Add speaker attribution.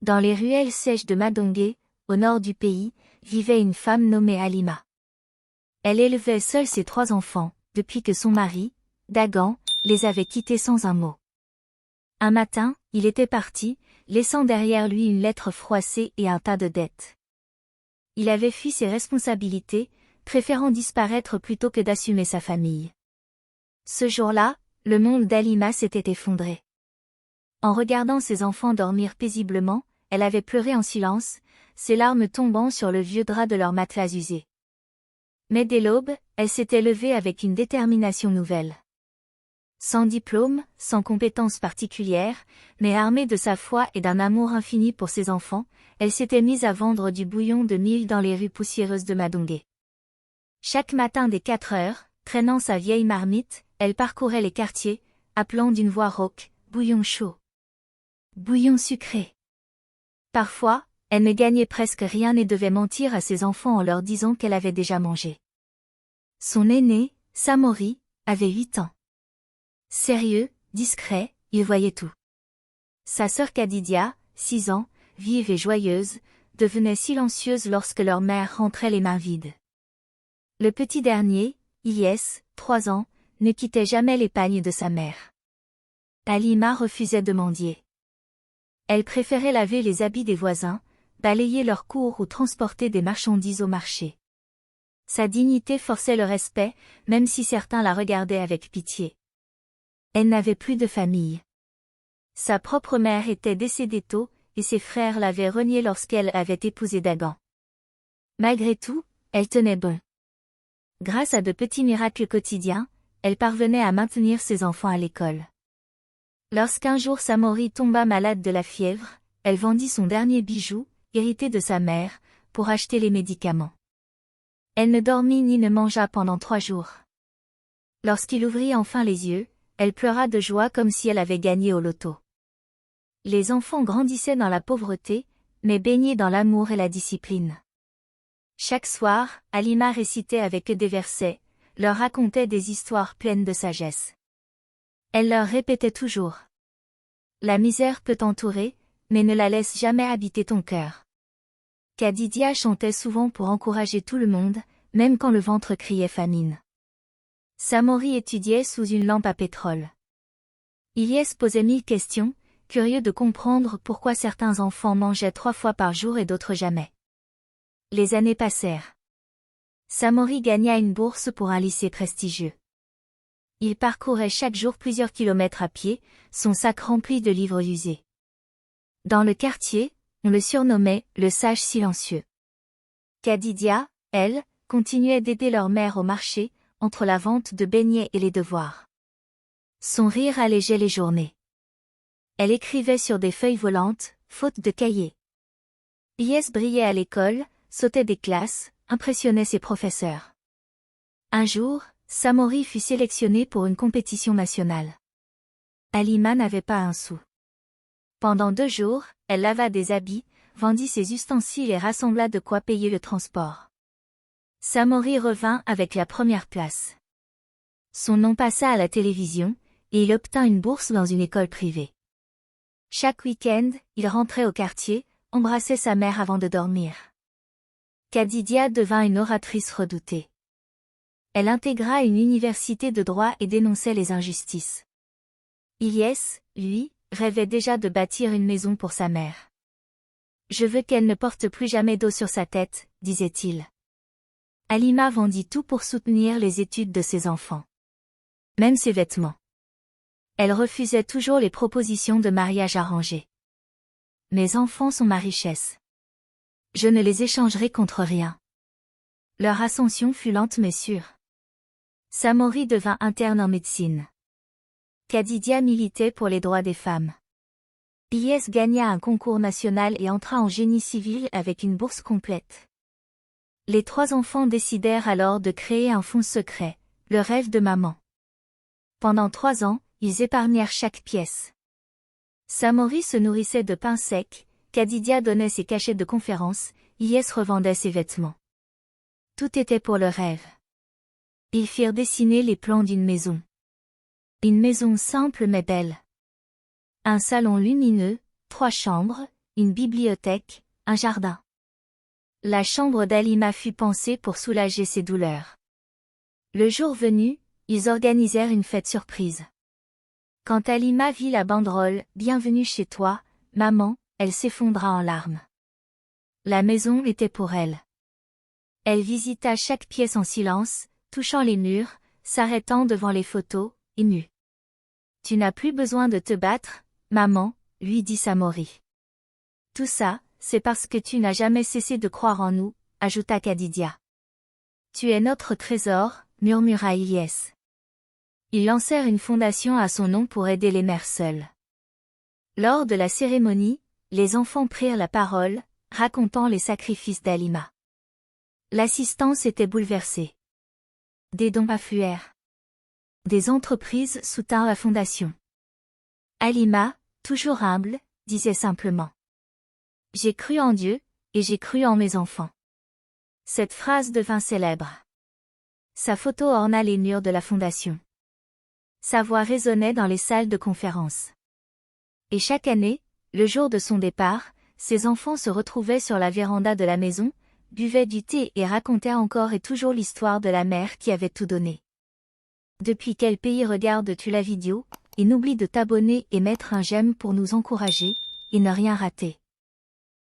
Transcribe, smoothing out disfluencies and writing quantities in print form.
Speaker 1: Dans les ruelles sèches de Madongé, au nord du pays, vivait une femme nommée Halima. Elle élevait seule ses 3 enfants, depuis que son mari, Dagan, les avait quittés sans un mot. Un matin, il était parti, laissant derrière lui une lettre froissée et un tas de dettes. Il avait fui ses responsabilités, préférant disparaître plutôt que d'assumer sa famille. Ce jour-là, le monde d'Halima s'était effondré. En regardant ses enfants dormir paisiblement, elle avait pleuré en silence, ses larmes tombant sur le vieux drap de leur matelas usé. Mais dès l'aube, elle s'était levée avec une détermination nouvelle. Sans diplôme, sans compétences particulières, mais armée de sa foi et d'un amour infini pour ses enfants, elle s'était mise à vendre du bouillon de mil dans les rues poussiéreuses de Madongé. Chaque matin dès 4 heures, traînant sa vieille marmite, elle parcourait les quartiers, appelant d'une voix rauque, « Bouillon chaud. Bouillon sucré. » Parfois, elle ne gagnait presque rien et devait mentir à ses enfants en leur disant qu'elle avait déjà mangé. Son aîné, Samori, avait 8 ans. Sérieux, discret, il voyait tout. Sa sœur Kadidia, 6 ans, vive et joyeuse, devenait silencieuse lorsque leur mère rentrait les mains vides. Le petit dernier, Ilyes, 3 ans, ne quittait jamais les pagnes de sa mère. Halima refusait de mendier. Elle préférait laver les habits des voisins, balayer leurs cours ou transporter des marchandises au marché. Sa dignité forçait le respect, même si certains la regardaient avec pitié. Elle n'avait plus de famille. Sa propre mère était décédée tôt, et ses frères l'avaient reniée lorsqu'elle avait épousé Dagan. Malgré tout, elle tenait bon. Grâce à de petits miracles quotidiens, elle parvenait à maintenir ses enfants à l'école. Lorsqu'un jour Samori tomba malade de la fièvre, elle vendit son dernier bijou, hérité de sa mère, pour acheter les médicaments. Elle ne dormit ni ne mangea pendant 3 jours. Lorsqu'il ouvrit enfin les yeux, elle pleura de joie comme si elle avait gagné au loto. Les enfants grandissaient dans la pauvreté, mais baignés dans l'amour et la discipline. Chaque soir, Halima récitait avec eux des versets, leur racontait des histoires pleines de sagesse. Elle leur répétait toujours. La misère peut t'entourer, mais ne la laisse jamais habiter ton cœur. Kadidia chantait souvent pour encourager tout le monde, même quand le ventre criait famine. Samori étudiait sous une lampe à pétrole. Ilyes posait 1000 questions, curieux de comprendre pourquoi certains enfants mangeaient 3 fois par jour et d'autres jamais. Les années passèrent. Samori gagna une bourse pour un lycée prestigieux. Il parcourait chaque jour plusieurs kilomètres à pied, son sac rempli de livres usés. Dans le quartier, on le surnommait « le sage silencieux ». Kadidia, elle, continuait d'aider leur mère au marché, entre la vente de beignets et les devoirs. Son rire allégeait les journées. Elle écrivait sur des feuilles volantes, faute de cahiers. Ilyes brillait à l'école, sautait des classes, impressionnait ses professeurs. Un jour, Samori fut sélectionné pour une compétition nationale. Halima n'avait pas un sou. Pendant 2 jours, elle lava des habits, vendit ses ustensiles et rassembla de quoi payer le transport. Samori revint avec la première place. Son nom passa à la télévision, et il obtint une bourse dans une école privée. Chaque week-end, il rentrait au quartier, embrassait sa mère avant de dormir. Kadidia devint une oratrice redoutée. Elle intégra une université de droit et dénonçait les injustices. Ilyes, lui, rêvait déjà de bâtir une maison pour sa mère. « Je veux qu'elle ne porte plus jamais d'eau sur sa tête », disait-il. Halima vendit tout pour soutenir les études de ses enfants. Même ses vêtements. Elle refusait toujours les propositions de mariage arrangé. « Mes enfants sont ma richesse. Je ne les échangerai contre rien. » Leur ascension fut lente mais sûre. Samori devint interne en médecine. Kadidia militait pour les droits des femmes. Ilyes gagna un concours national et entra en génie civil avec une bourse complète. Les 3 enfants décidèrent alors de créer un fonds secret, le rêve de maman. Pendant 3 ans, ils épargnèrent chaque pièce. Samori se nourrissait de pain sec, Kadidia donnait ses cachets de conférences, Ilyes revendait ses vêtements. Tout était pour le rêve. Ils firent dessiner les plans d'une maison. Une maison simple mais belle. Un salon lumineux, 3 chambres, une bibliothèque, un jardin. La chambre d'Halima fut pensée pour soulager ses douleurs. Le jour venu, ils organisèrent une fête surprise. Quand Halima vit la banderole « Bienvenue chez toi, maman », elle s'effondra en larmes. La maison était pour elle. Elle visita chaque pièce en silence, touchant les murs, s'arrêtant devant les photos, émue. « Tu n'as plus besoin de te battre, maman », lui dit Samori. « Tout ça, c'est parce que tu n'as jamais cessé de croire en nous », ajouta Khadija. « Tu es notre trésor », murmura Ilyes. Ils lancèrent une fondation à son nom pour aider les mères seules. Lors de la cérémonie, les enfants prirent la parole, racontant les sacrifices d'Halima. L'assistance était bouleversée. Des dons affluèrent. Des entreprises soutinrent la fondation. Halima, toujours humble, disait simplement: « J'ai cru en Dieu, et j'ai cru en mes enfants. » Cette phrase devint célèbre. Sa photo orna les murs de la fondation. Sa voix résonnait dans les salles de conférence. Et chaque année, le jour de son départ, ses enfants se retrouvaient sur la véranda de la maison, buvaient du thé et racontaient encore et toujours l'histoire de la mère qui avait tout donné. Depuis quel pays regardes-tu la vidéo, et n'oublie de t'abonner et mettre un j'aime pour nous encourager, et ne rien rater.